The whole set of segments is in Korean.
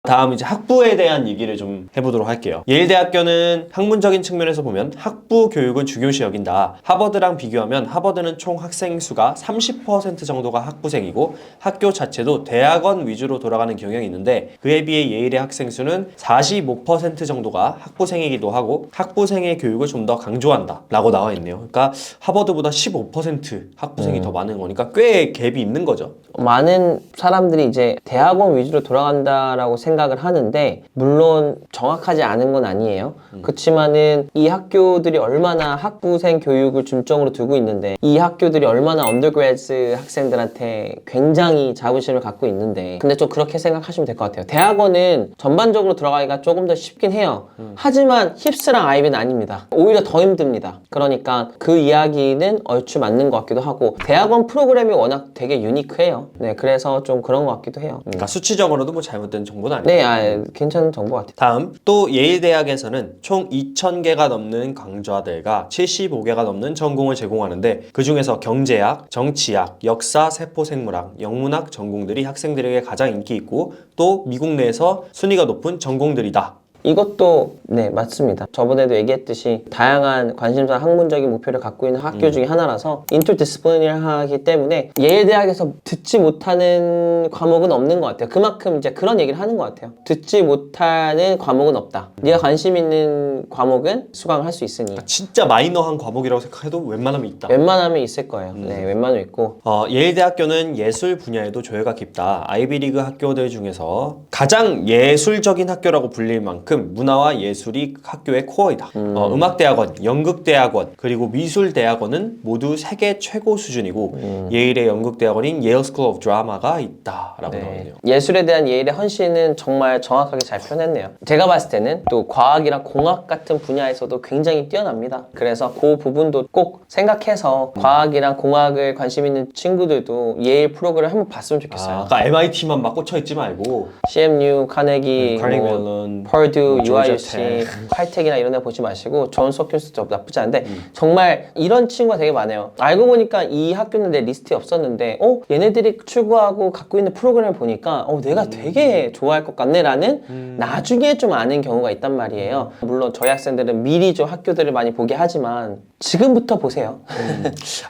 다음 이제 학부에 대한 얘기를 좀 해보도록 할게요. 예일대학교는 학문적인 측면에서 보면 학부 교육은 중요시 여긴다. 하버드랑 비교하면 하버드는 총 학생 수가 30% 정도가 학부생이고 학교 자체도 대학원 위주로 돌아가는 경향이 있는데 그에 비해 예일의 학생 수는 45% 정도가 학부생이기도 하고 학부생의 교육을 좀 더 강조한다 라고 나와 있네요. 그러니까 하버드보다 15% 학부생이 더 많은 거니까 꽤 갭이 있는 거죠. 많은 사람들이 이제 대학원 위주로 돌아간다라고 생각을 하는데 물론 정확하지 않은 건 아니에요. 그렇지만은 이 학교들이 얼마나 학부생 교육을 중점으로 두고 있는데 이 학교들이 얼마나 언더그래드 학생들한테 굉장히 자부심을 갖고 있는데 근데 좀 그렇게 생각하시면 될 것 같아요. 대학원은 전반적으로 들어가기가 조금 더 쉽긴 해요. 하지만 힙스랑 아이비는 아닙니다. 오히려 더 힘듭니다. 그러니까 그 이야기는 얼추 맞는 것 같기도 하고 대학원 프로그램이 워낙 되게 유니크해요. 네, 그래서 좀 그런 것 같기도 해요. 그러니까 수치적으로도 뭐 잘못된 정보는 아니에요. 네, 괜찮은 정보 같아요. 다음 또 예일대학에서는 총 2,000개가 넘는 강좌들과 75개가 넘는 전공을 제공하는데 그 중에서 경제학, 정치학, 역사, 세포생물학, 영문학 전공들이 학생들에게 가장 인기 있고 또 미국 내에서 순위가 높은 전공들이다. 이것도 네 맞습니다. 저번에도 얘기했듯이 다양한 관심사 학문적인 목표를 갖고 있는 학교 중에 하나라서 인터디스플리너리하기 때문에 예일대학에서 듣지 못하는 과목은 없는 것 같아요. 그만큼 이제 그런 얘기를 하는 것 같아요. 듣지 못하는 과목은 없다. 네가 관심 있는 과목은 수강을 할 수 있으니 진짜 마이너한 과목이라고 생각해도 웬만하면 있다. 웬만하면 있을 거예요. 네, 웬만하면 있고 예일대학교는 예술 분야에도 조예가 깊다. 아이비리그 학교들 중에서 가장 예술적인 학교라고 불릴 만큼 문화와 예술이 학교의 코어이다. 음악대학원, 연극대학원, 그리고 미술대학원은 모두 세계 최고 수준이고 예일의 연극대학원인 예일 스쿨 오브 드라마가 있다라고 나와 있네요. 예술에 대한 예일의 헌신은 정말 정확하게 잘 표현했네요. 제가 봤을 때는 또 과학이랑 공학 같은 분야에서도 굉장히 뛰어납니다. 그래서 그 부분도 꼭 생각해서 과학이랑 공학을 관심 있는 친구들도 예일 프로그램을 한번 봤으면 좋겠어요. 아까 MIT만 막 꽂혀있지 말고 CMU, 카네기, 카네기 뭐 멜론, 퍼듀, 조지아 UIUC, 텍. 칼텍이나 이런 데 보지 마시고 존스 홉킨스도 나쁘지 않은데 정말 이런 친구가 되게 많아요. 알고 보니까 이 학교는 내 리스트에 없었는데 얘네들이 추구하고 갖고 있는 프로그램을 보니까 내가 되게 좋아할 것 같네 라는 나중에 좀 아는 경우가 있단 말이에요. 물론 저희 학생들은 미리 좀 학교들을 많이 보게 하지만 지금부터 보세요.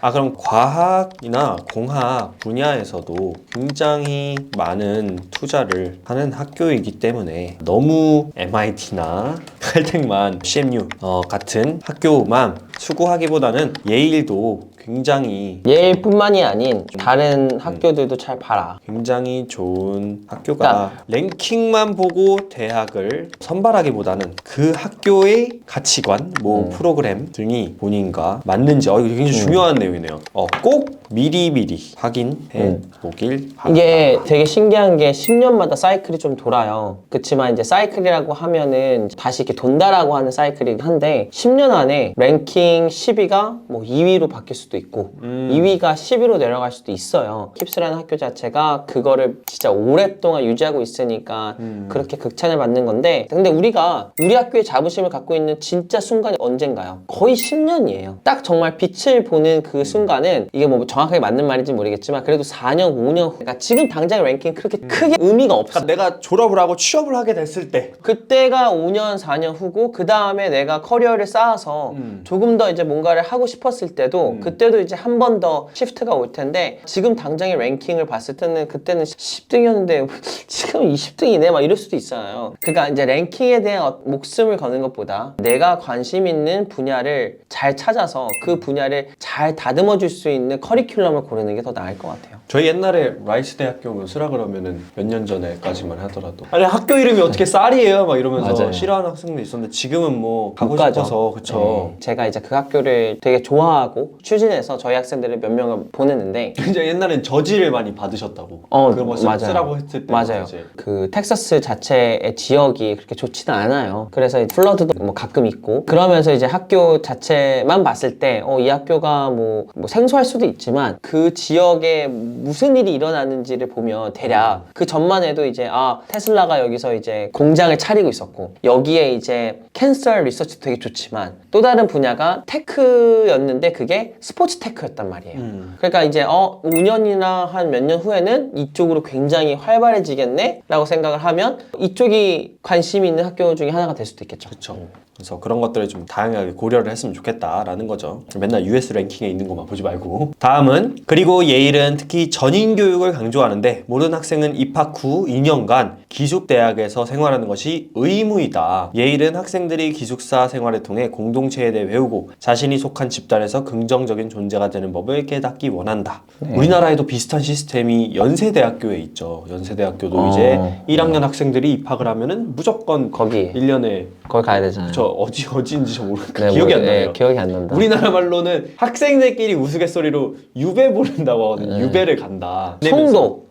그럼 과학이나 공학 분야에서도 굉장히 많은 투자를 하는 학교이기 때문에 너무 MIT나 칼텍만, CMU 같은 학교만 추구하기보다는 예일도 굉장히 예일뿐만이 아닌 다른 학교들도 잘 봐라. 굉장히 좋은 학교가 랭킹만 보고 대학을 선발하기보다는 그 학교의 가치관, 뭐 프로그램 등이 본인과 맞는지 이거 굉장히 중요한 내용이네요. 꼭 미리미리 확인해 보길 바랍니다. 이게 되게 신기한 게 10년마다 사이클이 좀 돌아요. 그렇지만 이제 사이클이라고 하면은 다시 이렇게 돈다라고 하는 사이클이긴 한데 10년 안에 랭킹 10위가 뭐 2위로 바뀔 수도 있고 2위가 10위로 내려갈 수도 있어요. 킵스라는 학교 자체가 그거를 진짜 오랫동안 유지하고 있으니까 그렇게 극찬을 받는 건데 근데 우리가 우리 학교에 자부심을 갖고 있는 진짜 순간이 언젠가요? 거의 10년이에요. 딱 정말 빛을 보는 그 순간은 이게 뭐 정확하게 맞는 말인지 모르겠지만 그래도 4년, 5년 그러니까 지금 당장 랭킹 그렇게 크게 의미가 없어. 내가 졸업을 하고 취업을 하게 됐을 때 그때가 5년, 4년 후고 그 다음에 내가 커리어를 쌓아서 조금 더 이제 뭔가를 하고 싶었을 때도 그때도 이제 한 번 더 시프트가 올 텐데 지금 당장의 랭킹을 봤을 때는 그때는 10등이었는데 지금 20등이네 막 이럴 수도 있잖아요. 그러니까 이제 랭킹에 대한 목숨을 거는 것보다 내가 관심 있는 분야를 잘 찾아서 그 분야를 잘 다듬어 줄 수 있는 커리큘럼을 고르는 게 더 나을 것 같아요. 저희 옛날에 라이스 대학교 오면 쓰라 그러면은 몇 년 전에까지만 하더라도 아니 학교 이름이 어떻게 쌀이에요 막 이러면서 맞아요. 싫어하는 학생도 있었는데 지금은 뭐 가고 못 가죠. 싶어서 그쵸. 네. 제가 이제 그 학교를 되게 좋아하고 추진해서 저희 학생들을 몇 명을 보냈는데 굉장히 옛날엔 저지를 많이 받으셨다고. 그거 뭐 맞아요. 쓰라고 했을 때 맞아요. 이제. 그 텍사스 자체의 지역이 그렇게 좋지는 않아요. 그래서 플러드도 뭐 가끔 있고 그러면서 이제 학교 자체만 봤을 때 이 학교가 뭐 생소할 수도 있지만 그 지역의 무슨 일이 일어나는지를 보면 대략 그 전만 해도 이제 테슬라가 여기서 이제 공장을 차리고 있었고 여기에 이제 캔서 리서치 되게 좋지만 또 다른 분야가 테크였는데 그게 스포츠 테크였단 말이에요. 그러니까 이제 5년이나 한 몇 년 후에는 이쪽으로 굉장히 활발해지겠네? 라고 생각을 하면 이쪽이 관심이 있는 학교 중에 하나가 될 수도 있겠죠. 그렇죠. 그래서 그런 것들을 좀 다양하게 고려를 했으면 좋겠다라는 거죠. 맨날 US 랭킹에 있는 것만 보지 말고. 다음은 그리고 예일은 특히 전인 교육을 강조하는데 모든 학생은 입학 후 2년간 기숙대학에서 생활하는 것이 의무이다. 예일은 학생들이 기숙사 생활을 통해 공동체에 대해 배우고 자신이 속한 집단에서 긍정적인 존재가 되는 법을 깨닫기 원한다. 우리나라에도 비슷한 시스템이 연세대학교에 있죠. 연세대학교도 이제 1학년 학생들이 입학을 하면은 무조건 거기 1년에 거기 가야 되잖아요. 저 어디인지 저 모르겠고 네, 기억이 안 나요. 기억이 안 난다. 우리나라 말로는 학생들끼리 우스갯소리로 유배 부른다고 하거든요. 유배를 간다. 송도.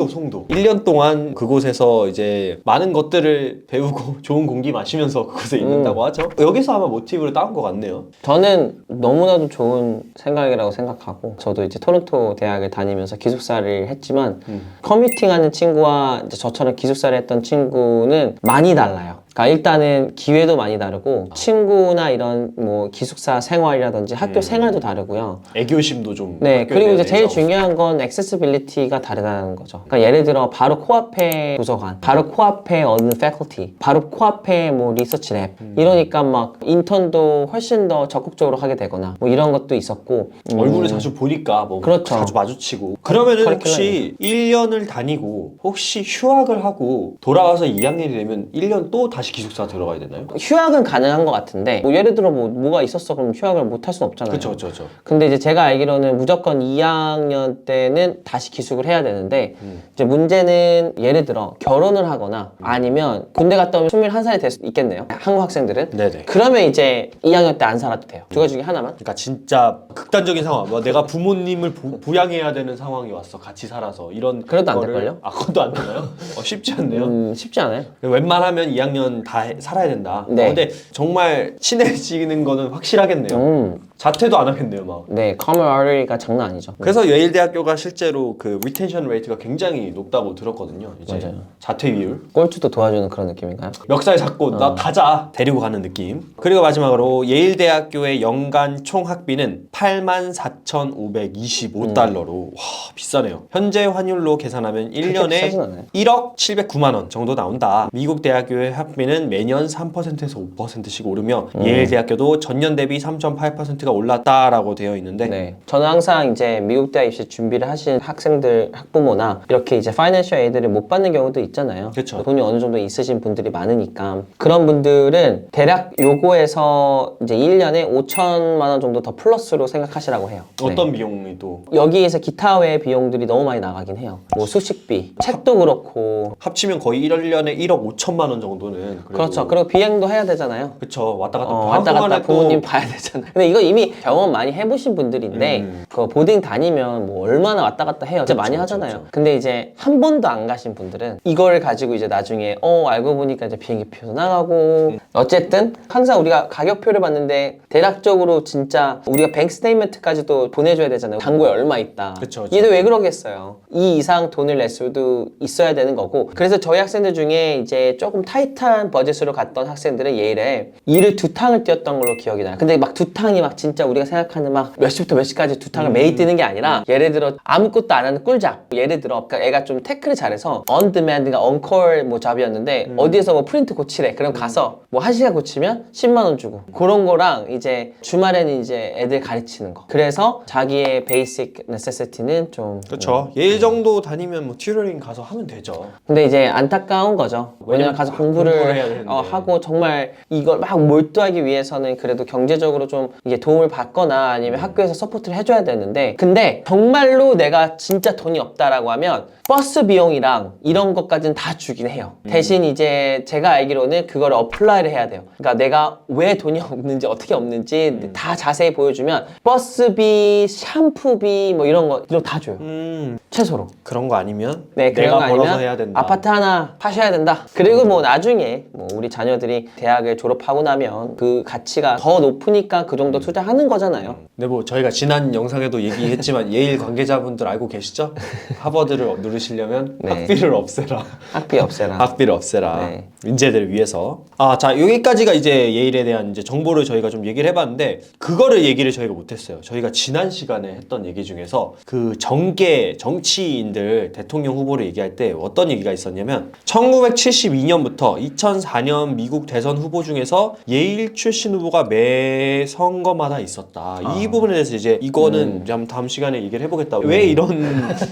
송도. 1년 동안 그곳에서 이제 많은 것들을 배우고 좋은 공기 마시면서 그곳에 있는다고 하죠. 여기서 아마 모티브를 따온 것 같네요. 저는 너무나도 좋은 생각이라고 생각하고 저도 이제 토론토 대학을 다니면서 기숙사를 했지만 커뮤팅하는 친구와 이제 저처럼 기숙사를 했던 친구는 많이 달라요. 그러니까 일단은 기회도 많이 다르고 친구나 이런 뭐 기숙사 생활이라든지 학교 생활도 다르고요. 애교심도 좀 네, 그리고 이제 제일 내서. 중요한 건 액세시빌리티가 다르다는 거죠. 그러니까 예를 들어 바로 코앞에 도서관, 바로 코앞에 어느 패컬티, 바로 코앞에 뭐 리서치 랩 이러니까 막 인턴도 훨씬 더 적극적으로 하게 되거나 뭐 이런 것도 있었고 얼굴을 자주 보니까 뭐 그렇죠. 자주 마주치고 그러면은 혹시 1년을 다니고 혹시 휴학을 하고 돌아와서 2학년이 되면 1년 또 다시 기숙사 들어가야 되나요? 휴학은 가능한 것 같은데 뭐 예를 들어 뭐가 있었어 그럼 휴학을 못 할 수는 없잖아요. 그렇죠. 근데 이제 제가 알기로는 무조건 2학년 때는 다시 기숙을 해야 되는데 이제 문제는 예를 들어 결혼을 하거나 아니면 군대 갔다 오면 21살이 될 수 있겠네요. 한국 학생들은. 네네. 그러면 이제 2학년 때 안 살아도 돼요. 두 가지 중에 하나만. 그러니까 진짜 극단적인 상황. 뭐 내가 부모님을 부양해야 되는 상황이 왔어. 같이 살아서 이런. 그래도 안 거를- 될걸요? 그것도 안 되나요? 쉽지 않네요. 쉽지 않아요. 웬만하면 2학년 다 살아야 된다. 네. 근데 정말 친해지는 거는 확실하겠네요. 자퇴도 안 하겠네요, 막. 네, common artery가 장난 아니죠. 그래서 예일대학교가 실제로 그 리텐션 레이트가 굉장히 높다고 들었거든요. 이제 맞아요. 자퇴 비율. 꼴찌도 도와주는 그런 느낌인가요? 멱살 잡고 나 가자 데리고 가는 느낌. 그리고 마지막으로 예일대학교의 연간 총 학비는 84,525달러로 와 비싸네요. 현재 환율로 계산하면 비싸진 1년에 않아요. 1억 709만 원 정도 나온다. 미국 대학교의 학비는 매년 3%에서 5%씩 오르며 예일대학교도 전년 대비 3.8%가 올랐다라고 되어 있는데 네. 저는 항상 이제 미국 대학 입시 준비를 하신 학생들, 학부모나 이렇게 이제 파이낸셜 에이드를 못 받는 경우도 있잖아요. 그쵸. 돈이 어느 정도 있으신 분들이 많으니까. 그런 분들은 대략 요거에서 이제 1년에 5천만 원 정도 더 플러스로 생각하시라고 해요. 네. 어떤 비용이 또 여기에서 기타 외 비용들이 너무 많이 나가긴 해요. 뭐 숙식비, 책도 그렇고. 합치면 거의 1년에 1억 5천만 원 정도는 그래도 그렇죠. 그리고 비행도 해야 되잖아요. 그쵸. 왔다 갔다 왔다 갔다 한동안에 또 부모님 봐야 되잖아요. 근데 이거 이미 경험 많이 해보신 분들인데 그 보딩 다니면 뭐 얼마나 왔다 갔다 해요. 진짜 많이 하잖아요. 그렇죠. 근데 이제 한 번도 안 가신 분들은 이걸 가지고 이제 나중에 알고 보니까 이제 비행기표도 나가고 어쨌든 항상 우리가 가격표를 봤는데 대략적으로 진짜 우리가 뱅크 스테이트먼트까지도 보내줘야 되잖아요. 잔고에 얼마 있다. 그쵸. 얘도 왜 그러겠어요. 이 이상 돈을 낼 수도 있어야 되는 거고. 그래서 저희 학생들 중에 이제 조금 타이트한 버젯으로 갔던 학생들은 예일에 일을 2탕을 뛰었던 걸로 기억이 나요. 근데 막 2탕이 막 진짜 우리가 생각하는 막 몇 시부터 몇 시까지 2탕을 매일 뛰는 게 아니라 예를 들어 아무것도 안 하는 꿀잡. 예를 들어 그러니까 애가 좀 태클을 잘해서 언드맨드가 언콜 뭐 잡이었는데 어디에서 뭐 프린트 고치래. 그럼 가서 뭐 1시간 고치면 10만 원 주고 그런 거랑 이제 주말에는 이제 애들 가르치는 거. 그래서 자기의 베이직 네세시티는 좀 그렇죠. 예일 정도 다니면 뭐 튜러링 가서 하면 되죠. 근데 이제 안타까운 거죠. 왜냐면 가서 공부를 해야 공부를 되는데. 하고 정말 이걸 막 몰두하기 위해서는 그래도 경제적으로 좀 이게 도움을 받거나 아니면 학교에서 서포트를 해줘야 되는데 근데 정말로 내가 진짜 돈이 없다라고 하면 버스 비용이랑 이런 것까지는 다 주긴 해요. 대신 이제 제가 알기로는 그걸 어플라이를 해야 돼요. 그러니까 내가 왜 돈이 없는지 어떻게 없는지 다 자세히 보여주면 버스비, 샴푸비 뭐 이런 거 다 줘요. 최소로. 그런 거 아니면 네, 그런 내가 거 벌어서 아니면 해야 된다. 아파트 하나 파셔야 된다. 그리고 뭐 나중에 뭐 우리 자녀들이 대학을 졸업하고 나면 그 가치가 더 높으니까 그 정도 투자 때 하는 거잖아요. 근데 뭐 저희가 지난 영상에도 얘기했지만 예일 관계자분들 알고 계시죠? 하버드를 누르시려면 네. 학비를 없애라. 학비 없애라. 학비를 없애라. 네. 인재들을 위해서. 자, 여기까지가 이제 예일에 대한 이제 정보를 저희가 좀 얘기를 해봤는데, 그거를 얘기를 저희가 못했어요. 저희가 지난 시간에 했던 얘기 중에서 그 정치인들 대통령 후보를 얘기할 때 어떤 얘기가 있었냐면, 1972년부터 2004년 미국 대선 후보 중에서 예일 출신 후보가 매 선거마다 있었다. 이 부분에 대해서 이제 이거는 좀 다음 시간에 얘기를 해보겠다. 왜 이런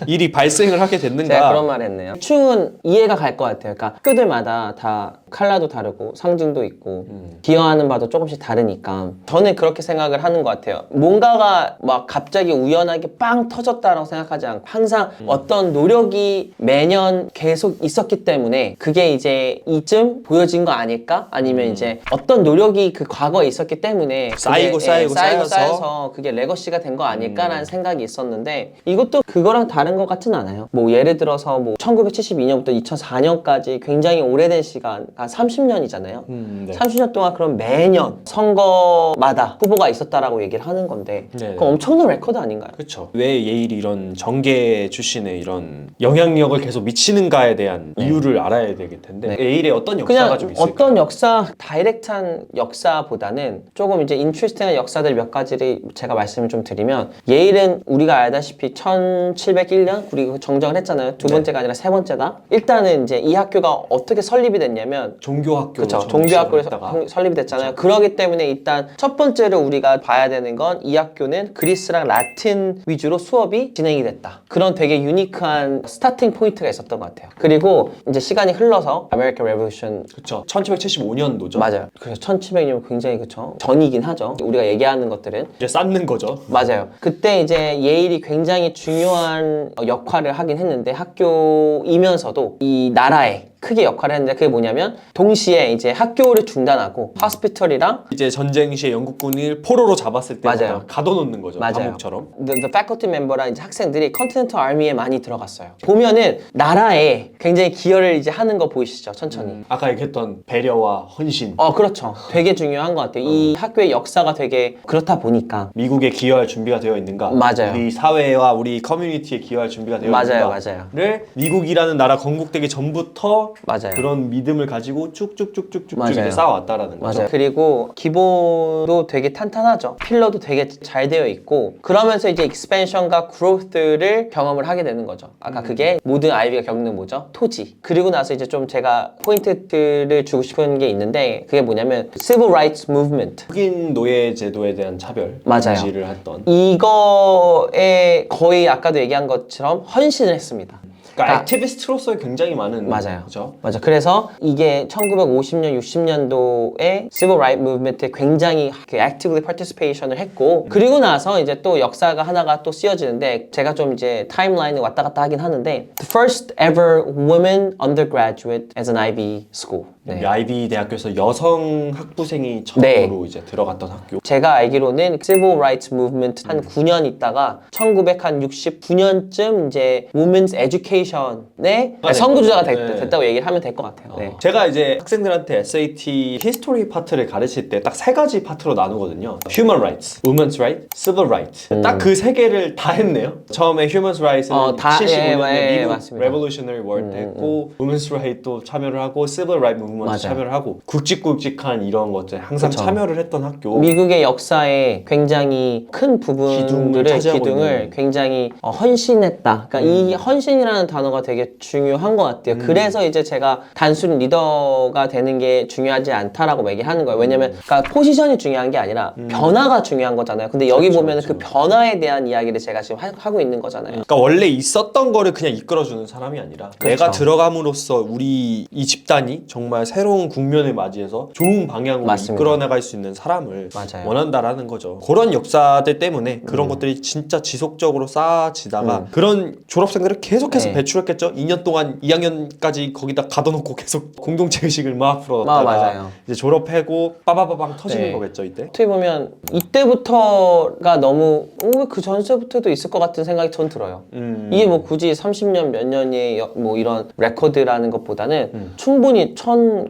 일이 발생을 하게 됐는가? 제가 그런 말 했네요. 충은 이해가 갈 것 같아요. 그러니까 학교들마다 다 컬러도 다르고 상징도 있고 기여하는 바도 조금씩 다르니까 저는 그렇게 생각을 하는 것 같아요. 뭔가가 막 갑자기 우연하게 빵 터졌다라고 생각하지 않고 항상 어떤 노력이 매년 계속 있었기 때문에 그게 이제 이쯤 보여진 거 아닐까? 아니면 이제 어떤 노력이 그 과거에 있었기 때문에 쌓이고 쌓여서 그게 레거시가 된 거 아닐까라는 생각이 있었는데 이것도 그거랑 다른 것 같진 않아요. 뭐 예를 들어서 뭐 1972년부터 2004년까지 굉장히 오래된 시간, 한 30년이잖아요. 네. 30년 동안 그럼 매년 선거마다 후보가 있었다라고 얘기를 하는 건데 네. 그건 엄청난 레코드 아닌가요? 그렇죠. 왜 예일이 이런 정계 출신의 이런 영향력을 계속 미치는가에 대한 이유를 알아야 되길 텐데 예일에 어떤 역사가 그냥 좀 있을까요? 어떤 역사, 다이렉트한 역사보다는 조금 이제 인트레스팅한 역사들 몇 가지를 제가 말씀을 좀 드리면 예일은 우리가 알다시피 1701년 우리가 정정을 했잖아요. 두 번째가 아니라 세 번째다. 일단은 이제 이 학교가 어떻게 설립이 됐냐면 종교학교 그렇죠. 종교학교로 설립이 됐잖아요. 그렇기 때문에 일단 첫 번째로 우리가 봐야 되는 건 이 학교는 그리스랑 라틴 위주로 수업이 진행이 됐다. 그런 되게 유니크한 스타팅 포인트가 있었던 것 같아요. 그리고 이제 시간이 흘러서 아메리칸 레볼루션 그렇죠. 1775년도죠. 맞아요. 그래서 1700년 굉장히 그쵸 전이긴 하죠. 우리가 얘기하는 것들은 이제 쌓는 거죠. 맞아요. 그때 이제 예일이 굉장히 중요한 역할을 하긴 했는데 학교이면서도 이 나라에 크게 역할을 했는데 그게 뭐냐면 동시에 이제 학교를 중단하고 호스피털이랑 이제 전쟁 시에 영국군을 포로로 잡았을 때 맞아요. 가둬놓는 거죠. 맞아요. 감옥처럼. The faculty member랑 이제 학생들이 컨티넨탈 아미에 많이 들어갔어요. 보면은 나라에 굉장히 기여를 이제 하는 거 보이시죠? 천천히. 아까 얘기했던 배려와 헌신. 그렇죠. 되게 중요한 것 같아요. 이 학교의 역사가 되게 그렇다 보니까 미국에 기여할 준비가 되어 있는가? 맞아요. 우리 사회와 우리 커뮤니티에 기여할 준비가 되어 맞아요, 있는가? 맞아요. 를 미국이라는 나라 건국되기 전부터 맞아요. 그런 믿음을 가지고 쭉쭉쭉쭉쭉 맞아요. 이제 쌓아왔다라는 거죠. 맞아요. 그리고 기본도 되게 탄탄하죠. 필러도 되게 잘 되어 있고 그러면서 이제 익스펜션과 그로스를 경험을 하게 되는 거죠. 아까 그게 모든 아이비가 겪는 뭐죠? 토지. 그리고 나서 이제 좀 제가 포인트를 주고 싶은 게 있는데 그게 뭐냐면 Civil Rights Movement. 흑인 노예 제도에 대한 차별 맞아요. 지지를 했던. 이거에 거의 아까도 얘기한 것처럼 헌신을 했습니다. 그러니까 액티비스트로서의 굉장히 많은 맞아요. 그죠? 맞아. 그래서 이게 1950년, 60년도에 Civil Rights Movement에 굉장히 actively participation을 했고 그리고 나서 이제 또 역사가 하나가 또 쓰여지는데 제가 좀 이제 타임라인을 왔다 갔다 하긴 하는데 The first ever woman undergraduate as an Ivy school. 네. 아이비 대학교에서 여성 학부생이 처음으로 이제 들어갔던 학교. 제가 알기로는 Civil Rights Movement 한 9년 있다가 1969년쯤 이제 Women's Education의 선구주자가 됐다고 얘기를 하면 될 것 같아요. 네. 제가 이제 학생들한테 SAT 히스토리 파트를 가르칠 때 딱 세 가지 파트로 나누거든요. Human Rights, Women's Rights, Civil Rights. 딱 그 세 개를 다 했네요. 처음에 Human Rights는 75년에 미국 맞습니다. Revolutionary War 때 했고 Women's Rights도 참여를 하고 Civil Rights Movement도 맞아요. 참여를 하고 굵직굵직한 이런 것들 항상 그쵸. 참여를 했던 학교. 미국의 역사에 굉장히 큰 부분들을 차지하고 기둥을 있는. 굉장히 헌신했다. 그러니까 이 헌신이라는 단어가 되게 중요한 것 같아요. 그래서 이제 제가 단순 리더가 되는 게 중요하지 않다라고 얘기하는 거예요. 왜냐면 그러니까 포지션이 중요한 게 아니라 변화가 중요한 거잖아요. 근데 여기 보면은 그 변화에 대한 이야기를 제가 지금 하고 있는 거잖아요. 그러니까 원래 있었던 거를 그냥 이끌어주는 사람이 아니라 그렇죠. 내가 들어감으로써 우리 이 집단이 정말 새로운 국면을 맞이해서 좋은 방향으로 맞습니다. 이끌어나갈 수 있는 사람을 맞아요. 원한다라는 거죠. 그런 역사들 때문에 그런 것들이 진짜 지속적으로 쌓아지다가 그런 졸업생들을 계속해서 네. 배출했겠죠. 2년 동안 2학년까지 거기다 가둬놓고 계속 공동체 의식을 막 풀어놨다가 맞아요. 이제 졸업하고 빠바바방 터지는 네. 거겠죠 이때. 어떻게 보면 이때부터가 너무 왜 그 전세부터도 있을 것 같은 생각이 전 들어요. 이게 뭐 굳이 30년 몇 년의 뭐 이런 레코드라는 것보다는 충분히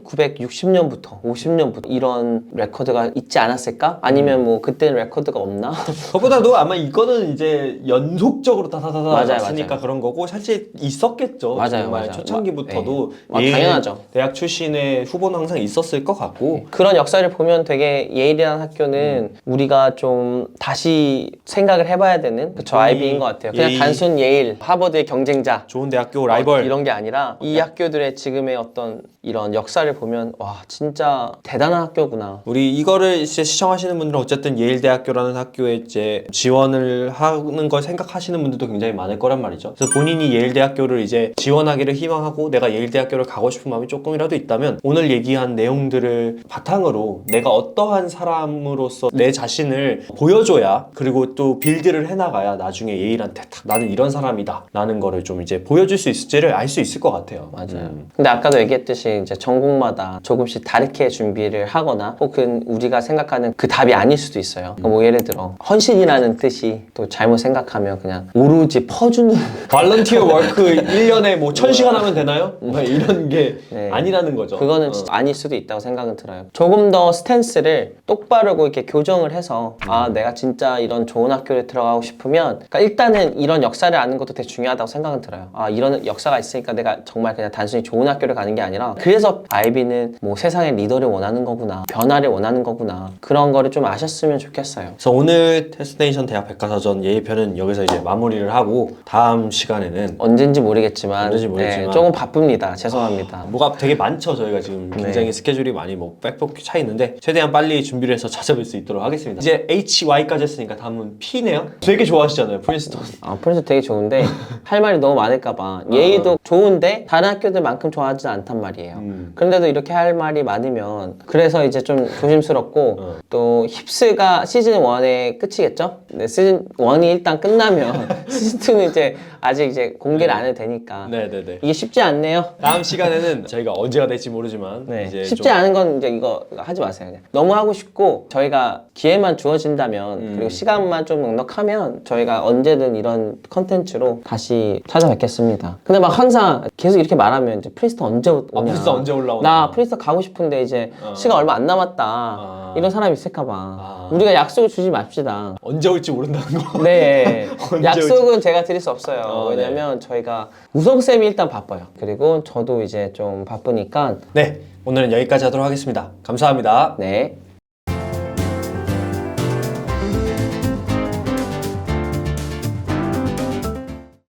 1960년부터 50년부터 이런 레코드가 있지 않았을까? 아니면 뭐 그때는 레코드가 없나? 그것보다도 아마 이거는 이제 연속적으로 다다다다 맞아요, 났으니까 맞아요. 그런 거고 사실 있었겠죠. 맞아요, 정말 맞아요. 초창기부터도 네. 당연하죠. 대학 출신의 후보는 항상 있었을 것 같고 그런 역사를 보면 되게 예일이라는 학교는 우리가 좀 다시 생각을 해봐야 되는 그쵸 아이비인 것 같아요. 그냥 예일. 단순 예일, 하버드의 경쟁자 좋은 대학교 라이벌 이런 게 아니라 이 학교들의 지금의 어떤 이런 역사를 보면 와 진짜 대단한 학교구나. 우리 이거를 이제 시청하시는 분들은 어쨌든 예일대학교라는 학교에 이제 지원을 하는 걸 생각하시는 분들도 굉장히 많을 거란 말이죠. 그래서 본인이 예일대학교를 이제 지원하기를 희망하고 내가 예일대학교를 가고 싶은 마음이 조금이라도 있다면 오늘 얘기한 내용들을 바탕으로 내가 어떠한 사람으로서 내 자신을 보여줘야 그리고 또 빌드를 해나가야 나중에 예일한테 딱 나는 이런 사람이다 라는 거를 좀 이제 보여줄 수 있을지를 알 수 있을 것 같아요. 맞아요. 근데 아까도 얘기했듯이 이제 전공마다 조금씩 다르게 준비를 하거나 혹은 우리가 생각하는 그 답이 아닐 수도 있어요. 뭐 예를 들어 헌신이라는 뜻이 또 잘못 생각하면 그냥 오로지 퍼주는 발런티어 워크 1년에 뭐 1000시간 하면 되나요? 뭐 이런 게 네. 아니라는 거죠. 그거는 진짜 아닐 수도 있다고 생각은 들어요. 조금 더 스탠스를 똑바르고 이렇게 교정을 해서 아 내가 진짜 이런 좋은 학교에 들어가고 싶으면 그러니까 일단은 이런 역사를 아는 것도 되게 중요하다고 생각은 들어요. 아 이런 역사가 있으니까 내가 정말 그냥 단순히 좋은 학교를 가는 게 아니라 그래서 아이비는 뭐 세상의 리더를 원하는 거구나 변화를 원하는 거구나 그런 거를 좀 아셨으면 좋겠어요. 그래서 오늘 테스트네이션 대학 백과사전 예일편은 여기서 이제 마무리를 하고 다음 시간에는 언젠지 모르겠지만, 모르겠지만 조금 바쁩니다. 죄송합니다. 뭐가 되게 많죠. 저희가 지금 굉장히 스케줄이 많이 뭐 빽빽 차 있는데 최대한 빨리 준비를 해서 찾아뵐 수 있도록 하겠습니다. 이제 HY까지 했으니까 다음은 P네요. 되게 좋아하시잖아요. 프린스턴. 프린스 되게 좋은데 할 말이 너무 많을까봐 예의도 좋은데 다른 학교들만큼 좋아하지 않단 말이에요. 그런데도 이렇게 할 말이 많으면 그래서 이제 좀 조심스럽고 또 힙스가 시즌 1의 끝이겠죠? 네, 시즌 1이 일단 끝나면 시즌 2는 이제 아직 이제 공개를 안 해도 되니까 네네네. 이게 쉽지 않네요. 다음 시간에는 저희가 언제가 될지 모르지만 네, 이제 쉽지 좀 않은 건 이제 이거 하지 마세요. 그냥. 너무 하고 싶고 저희가 기회만 주어진다면 그리고 시간만 좀 넉넉하면 저희가 언제든 이런 컨텐츠로 다시 찾아뵙겠습니다. 근데 막 항상 계속 이렇게 말하면 이제 프린스턴 언제 오냐? 프린스턴 언제 올라오냐? 나 프린스턴 가고 싶은데 이제 시간 얼마 안 남았다. 이런 사람이 있을까봐 우리가 약속을 주지 맙시다. 언제 올지 모른다는 거. 네, 언제 약속은 제가 드릴 수 없어요. 네. 왜냐면 저희가 우성쌤이 일단 바빠요. 그리고 저도 이제 좀 바쁘니까 네, 오늘은 여기까지 하도록 하겠습니다. 감사합니다. 네.